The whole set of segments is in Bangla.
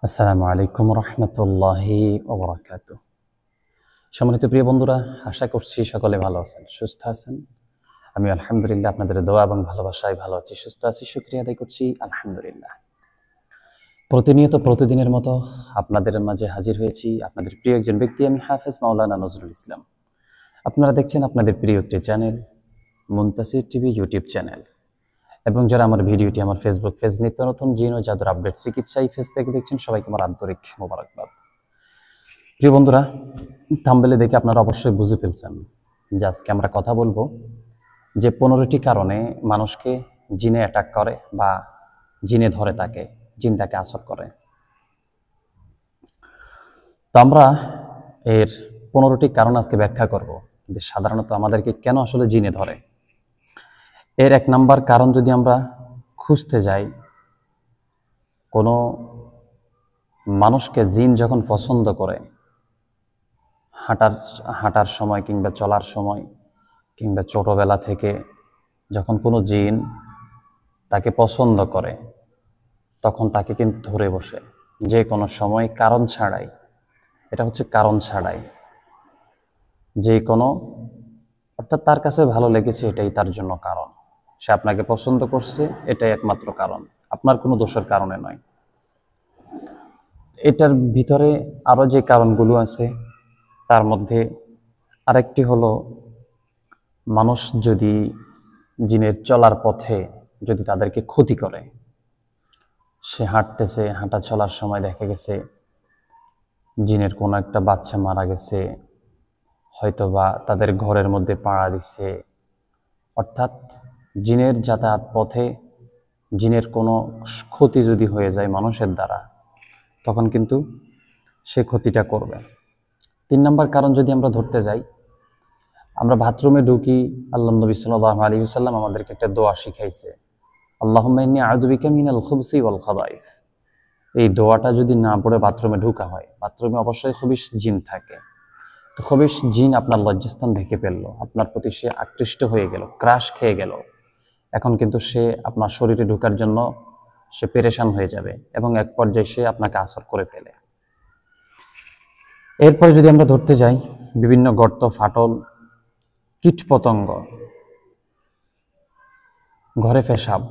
আসসালামু আলাইকুম রহমতুল্লাহি ওয়া বারাকাতুহু। সম্মানিত প্রিয় বন্ধুরা, আশা করছি সকলে ভালো আছেন, সুস্থ আছেন। আমি আলহামদুলিল্লাহ আপনাদের দোয়া এবং ভালোবাসায় ভালো আছি, সুস্থ আছি, শুকরিয়া আদায় করছি আলহামদুলিল্লাহ। প্রতিনিয়ত প্রতিদিনের মতো আপনাদের মাঝে হাজির হয়েছি আপনাদের প্রিয় একজন ব্যক্তি, আমি হাফেজ মাওলানা নজরুল ইসলাম। আপনারা দেখছেন আপনাদের প্রিয় একটি channel Muntasir TV YouTube channel, এবং যারা আমার ভিডিওটি আমার ফেসবুক পেজ নিত্য নতুন জিন ও জাদুর আপডেট চিকিৎসা এই পেজ থেকে দেখছেন, সবাইকে আমার আন্তরিক মোবারকবাদ। প্রিয় বন্ধুরা, থাম্বনেলে দেখে আপনারা অবশ্যই বুঝে ফেলছেন যে আজকে আমরা কথা বলবো যে 15টি কারণে মানুষকে জিনে অ্যাটাক করে বা জিনে ধরে, তাকে জিন তাকে আসর করে। তো আমরা এর 15টি কারণ আজকে ব্যাখ্যা করব যে সাধারণত আমাদেরকে কেন আসলে জিনে ধরে। এর 1 নাম্বার কারণ যদি আমরা খুঁজতে যাই, কোনো মানুষকে জিন যখন পছন্দ করে, হাঁটার সময় কিংবা চলার সময় কিংবা ছোটবেলা থেকে যখন কোনো জিন তাকে পছন্দ করে, তখন তাকে কিন্তু ধরে বসে যে কোনো সময় কারণ ছাড়াই। এটা হচ্ছে কারণ ছাড়াই, যে কোনো, অর্থাৎ তার কাছে ভালো লেগেছে, এটাই তার জন্য কারণ। সে আপনাকে পছন্দ করছে, এটাই একমাত্র কারণ, আপনার কোনো দোষের কারণে নয়। এটার ভিতরে আরো যে কারণগুলো আছে তার মধ্যে আরেকটি হলো, মানুষ যদি জিনের চলার পথে যদি তাদেরকে ক্ষতি করে, সে হাঁটতেছে, হাঁটা চলার সময় দেখা গেছে জিনের কোনো একটা বাচ্চা মারা গেছে, হয়তোবা তাদের ঘরের মধ্যে পাড়া দিচ্ছে, অর্থাৎ জিনের যাতায়াত পথে জিনের কোনো ক্ষতি যদি হয়ে যায় মানুষের দ্বারা, তখন কিন্তু সে ক্ষতিটা করবে। 3 নাম্বার কারণ যদি আমরা ধরতে যাই, আমরা বাথরুমে ঢুকি, আল্লাহ নবী সাল্লাল্লাহু আলাইহি ওয়াসাল্লাম আমাদেরকে একটা দোয়া শিখাইছে, আল্লাহুম্মা ইন্নী আউযু বিকা মিনাল খুবসি ওয়াল খাবাইস। এই দোয়াটা যদি না পড়ে বাথরুমে ঢোকা হয়, বাথরুমে অবশ্যই খবিশ জিন থাকে, তো খবিশ জিন আপনার লজ্জাস্থান ঢেকে ফেললো, আপনার প্রতি সে আকৃষ্ট হয়ে গেল, ক্রাশ খেয়ে গেল, এখন কিন্তু সে আপনার শরীরে ঢোকার জন্য সে পেরেশান হয়ে যাবে এবং এক পর্যায়ে সে আপনাকে আসর করে ফেলে। এরপরে যদি আমরা ধরতে যাই, বিভিন্ন গর্ত, ফাটল, কীট পতঙ্গ, ঘরে পেশাব,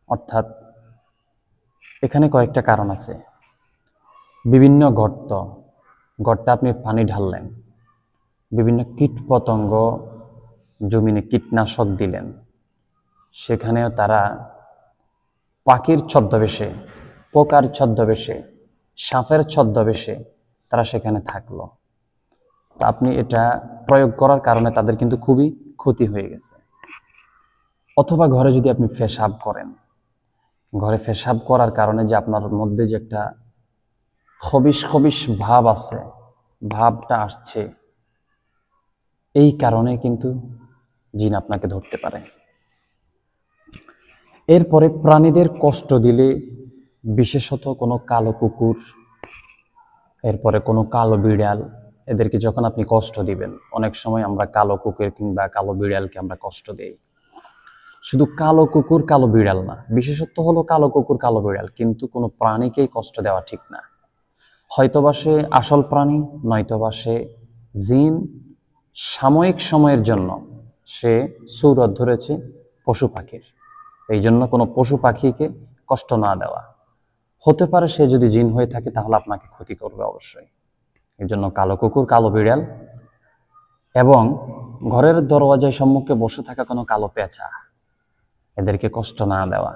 অর্থাৎ এখানে কয়েকটা কারণ আছে। বিভিন্ন গর্তে আপনি পানি ঢাললেন, বিভিন্ন কীট পতঙ্গ জমিনে কীটনাশক দিলেন, সেখানেও তারা পাখির ছদ্মবেশে, পোকার ছদ্মবেশে, সাপের ছদ্মবেশে তারা সেখানে থাকলো। তা আপনি এটা প্রয়োগ করার কারণে তাদের কিন্তু খুবই ক্ষতি হয়ে গেছে। অথবা ঘরে যদি আপনি পেশাব করেন, ঘরে পেশাব করার কারণে যে আপনার মধ্যে যে একটা খবিশ খবিশ ভাব আছে, ভাবটা আসছে, এই কারণে কিন্তু জিন আপনাকে ধরতে পারে। এরপরে প্রাণীদের কষ্ট দিলে, বিশেষত কোনো কালো কুকুর, এরপরে কোনো কালো বিড়াল, এদেরকে যখন আপনি কষ্ট দিবেন, অনেক সময় আমরা কালো কুকুর কিংবা কালো বিড়ালকে আমরা কষ্ট দেই। শুধু কালো কুকুর কালো বিড়াল না, বিশেষত হলো কালো কুকুর কালো বিড়াল, কিন্তু কোনো প্রাণীকেই কষ্ট দেওয়া ঠিক না। হয়তোবা সে আসল প্রাণী, নয়তোবা সে জিন, সাময়িক সময়ের জন্য সে সুরত ধরেছে পশু পাখির। এই জন্য কোনো পশু পাখিকে কষ্ট না দেওয়া। হতে পারে সে যদি জিন হয়ে থাকে তাহলে আপনাকে ক্ষতি করবে অবশ্যই। এই জন্য কালো কুকুর কালো বিড়াল এবং ঘরের দরওয়াজায় সম্মুখে বসে থাকা কোনো কালো পেঁচা, এদেরকে কষ্ট না দেওয়া,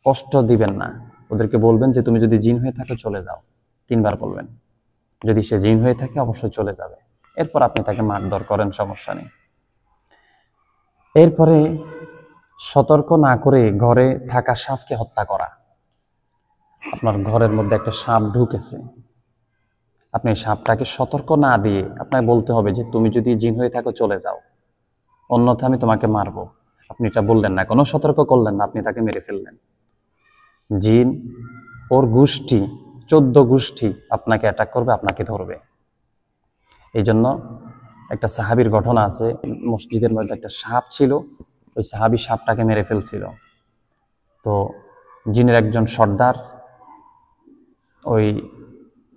কষ্ট দিবেন না। ওদেরকে বলবেন যে তুমি যদি জিন হয়ে থাকো চলে যাও, 3 বার বলবেন। যদি সে জিন হয়ে থাকে অবশ্যই চলে যাবে, এরপর আপনি তাকে মারধর করেন, সমস্যা নেই। এরপরে সতর্ক না করে ঘরে থাকা সাপকে হত্যা করা। আপনার ঘরের মধ্যে একটা সাপ ঢুকেছে, আপনি সাপটাকে সতর্ক না দিয়ে আপনাকে বলতে হবে যে তুমি যদি জিন হয়ে থাকো চলে যাও, অন্যথা আমি তোমাকে মারবো। আপনি এটা বললেন না, কোনো সতর্ক করলেন না, আপনি তাকে মেরে ফেললেন। জিন ওর গোষ্ঠী, 14 গোষ্ঠী আপনাকে অ্যাটাক করবে, আপনাকে ধরবে। এই জন্য একটা সাহাবীর ঘটনা আছে, মসজিদের মধ্যে একটা সাপ ছিল, ওই সাহাবী সাপটাকে মেরে ফেলছিল। তো জিনের একজন সর্দার ওই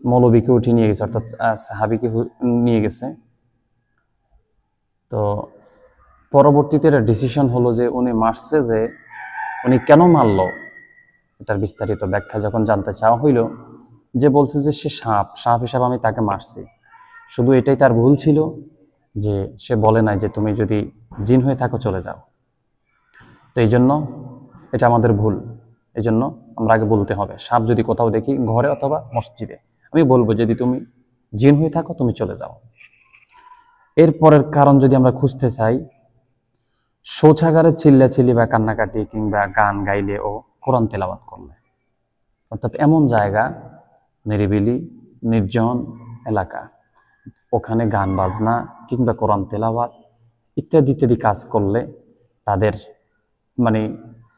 মৌলবীকে উঠিয়ে নিয়ে গেছে, অর্থাৎ সাহাবীকে নিয়ে গেছে। তো পরবর্তীতে ডিসিশন হলো যে উনি মারছে, যে উনি কেন মারলো এটার বিস্তারিত ব্যাখ্যা যখন জানতে চাওয়া হইল, যে বলছে যে সে সাপ হিসাবে আমি তাকে মারছি। শুধু এটাই তার ভুল ছিল যে সে বলে নাই যে তুমি যদি জিন হয়ে থাকো চলে যাও। তো এই জন্য এটা আমাদের ভুল। এই জন্য আমরা আগে বলতে হবে, সাপ যদি কোথাও দেখি ঘরে অথবা মসজিদে, আমি বলবো যদি তুমি জিন হয়ে থাকো তুমি চলে যাও। এরপরের কারণ যদি আমরা খুঁজতে চাই, শৌচাগারে চিল্লাচিল্লি বা কান্নাকাটি কিংবা গান গাইলে ও কোরআন তেলাওয়াত করলে, অর্থাৎ এমন জায়গা নিরিবিলি নির্জন এলাকা, ওখানে গান বাজনা কিংবা কোরআন তেলাওয়াত ইত্যাদি ইত্যাদি কাজ করলে তাদের মানে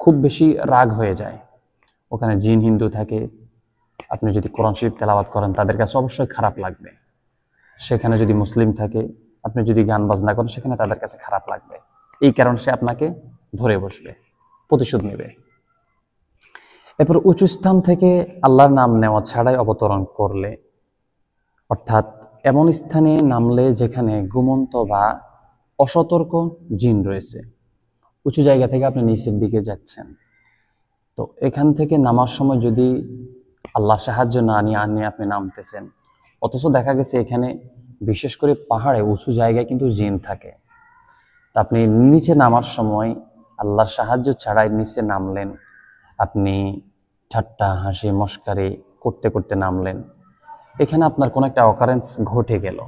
খুব বেশি রাগ হয়ে যায়। ওখানে জিন হিন্দু থাকে, আপনি যদি কোরআন শরীফ তেলাওয়াত করেন তাদের কাছে অবশ্যই খারাপ লাগবে। সেখানে যদি মুসলিম থাকে, আপনি যদি গান বাজনা করেন সেখানে তাদের কাছে খারাপ লাগবে। এই কারণে সে আপনাকে ধরে বসবে, প্রতিশোধ নেবে। এরপর উঁচু স্থান থেকে আল্লাহর নাম নেওয়া ছাড়াই অবতরণ করলে, অর্থাৎ এমন স্থানে নামলে যেখানে ঘুমন্ত বা অসতর্ক জিন রয়েছে। উঁচু জায়গা থেকে আপনি নিচের দিকে যাচ্ছেন, তো এখান থেকে নামার সময় যদি আল্লাহ সাহায্য না নিয়ে আপনি নামতেছেন, অথচ দেখা গেছে এখানে বিশেষ করে পাহাড়ে উঁচু জায়গায় কিন্তু জিন থাকে, তা আপনি নিচে নামার সময় আল্লাহর সাহায্য ছাড়াই নিচে নামলেন, আপনি ঠাট্টা হাসি মশকারি করতে করতে নামলেন, এখানে আপনার কোনো একটা অকারেন্স ঘটে গেল।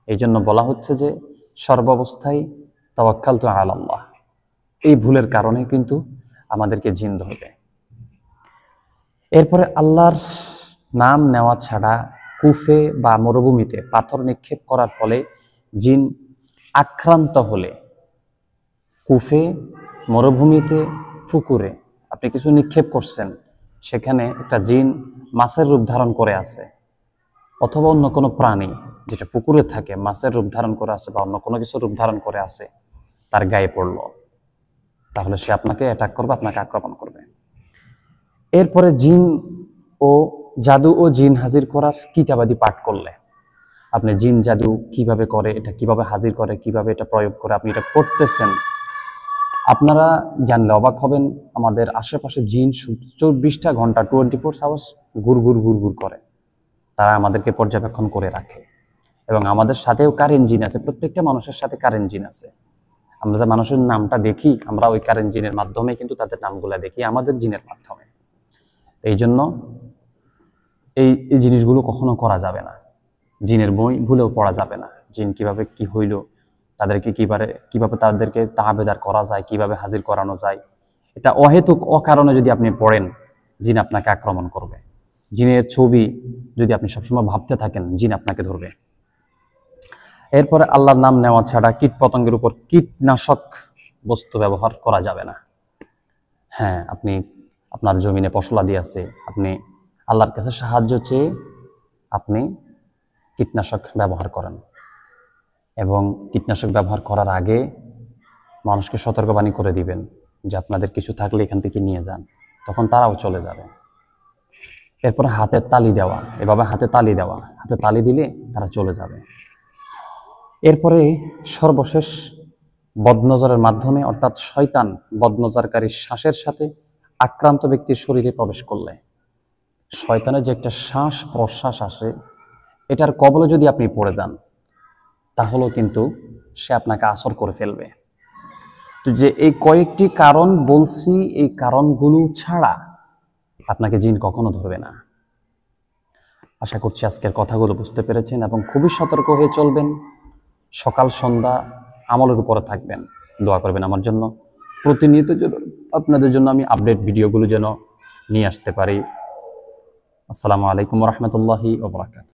এই জন্য বলা হচ্ছে যে সর্বাবস্থায় তাওয়াক্কালতু আলাল্লাহ। এই ভুলের কারণে কিন্তু আমাদেরকে জিন ধরবে। এরপরে আল্লাহর নাম নেওয়া ছাড়া কুফে বা মরুভূমিতে পাথর নিক্ষেপ করার ফলে জিন আক্রান্ত হলে, কুফে মরুভূমিতে পুকুরে আপনি কিছু নিক্ষেপ করছেন, সেখানে একটা জিন মাছের রূপ ধারণ করে আছে, অথবা অন্য কোনো প্রাণী যেটা পুকুরে থাকে মাছের রূপ ধারণ করে আছে বা অন্য কোনো কিছু রূপ ধারণ করে আছে, তার গায়ে পড়লো, তাহলে সে আপনাকে অ্যাটাক করবে, আপনাকে আক্রমণ করবে। এরপরে জিন ও জাদু ও জিন হাজির করার কিতাবাদি পাঠ করলে, আপনি জিন জাদু কিভাবে করে, এটা কিভাবে হাজির করে, কিভাবে এটা প্রয়োগ করে আপনি এটা করতেছেন, আপনারা জানলে অবাক হবেন। আমাদের আশেপাশে জিন 24টা ঘন্টা 24 আওয়ার্স ঘুর ঘুর করে, তারা আমাদেরকে পর্যবেক্ষণ করে রাখে। এবং আমাদের সাথেও কারেন্ট জিন আছে, প্রত্যেকটা মানুষের সাথে কারেন্ট জিন আছে। আমরা যে মানুষের নামটা দেখি, আমরা ওই কারেন্ট জিনের মাধ্যমে কিন্তু তাদের নামগুলা দেখি, আমাদের জিনের মাধ্যমে। এই জন্য এই জিনিসগুলো কখনো করা যাবে না, জিনের বই ভুলেও পড়া যাবে না। জিন কিভাবে কি হইল, তাদেরকে কিভাবে তাদেরকে তাহাবেদার করা যায়, কিভাবে হাজির করানো যায়, এটা অহেতুক অকারণে যদি আপনি পড়েন, জিন আপনাকে আক্রমণ করবে। জিনের ছবি যদি আপনি সবসময় ভাবতে থাকেন, জিন আপনাকে ধরবে। এরপরে আল্লাহর নাম নেওয়া ছাড়া কীট পতঙ্গের উপর কীটনাশক বস্তু ব্যবহার করা যাবে না। হ্যাঁ, আপনি আপনার জমিনে ফসলাদি আছে, আপনি আল্লাহর কাছে সাহায্য চেয়ে আপনি কীটনাশক ব্যবহার করেন, এবং কীটনাশক ব্যবহার করার আগে মানুষকে সতর্কবাণী করে দিবেন যে আপনাদের কিছু থাকলে এখান থেকে নিয়ে যান, তখন তারাও চলে যাবে। এরপরে হাতের তালি দেওয়া, এভাবে হাতে তালি দিলে তারা চলে যাবে। এরপরে সর্বশেষ বদনজরের মাধ্যমে, অর্থাৎ শয়তান বদনজরকারীর শ্বাসের সাথে আক্রান্ত ব্যক্তির শরীরে প্রবেশ করলে, শয়তানের যে একটা শ্বাস প্রশ্বাস আসে, এটার কবলে যদি আপনি পড়ে যান, তাহলেও কিন্তু সে আপনাকে আসর করে ফেলবে। তো যে এই কয়েকটি কারণ বলছি, এই কারণগুলো ছাড়া আপনাকে জিন কখনো ধরবে না। আশা করছি আজকের কথাগুলো বুঝতে পেরেছেন এবং খুবই সতর্ক হয়ে চলবেন। সকাল সন্ধ্যা আমলের উপরে থাকবেন, দোয়া করবেন আমার জন্য। প্রতিনিয়ত আপনাদের জন্য আমি আপডেট ভিডিওগুলো যেন নিয়ে আসতে পারি। আসসালামু আলাইকুম ওয়া রাহমাতুল্লাহি ওয়া বারাকাতুহু।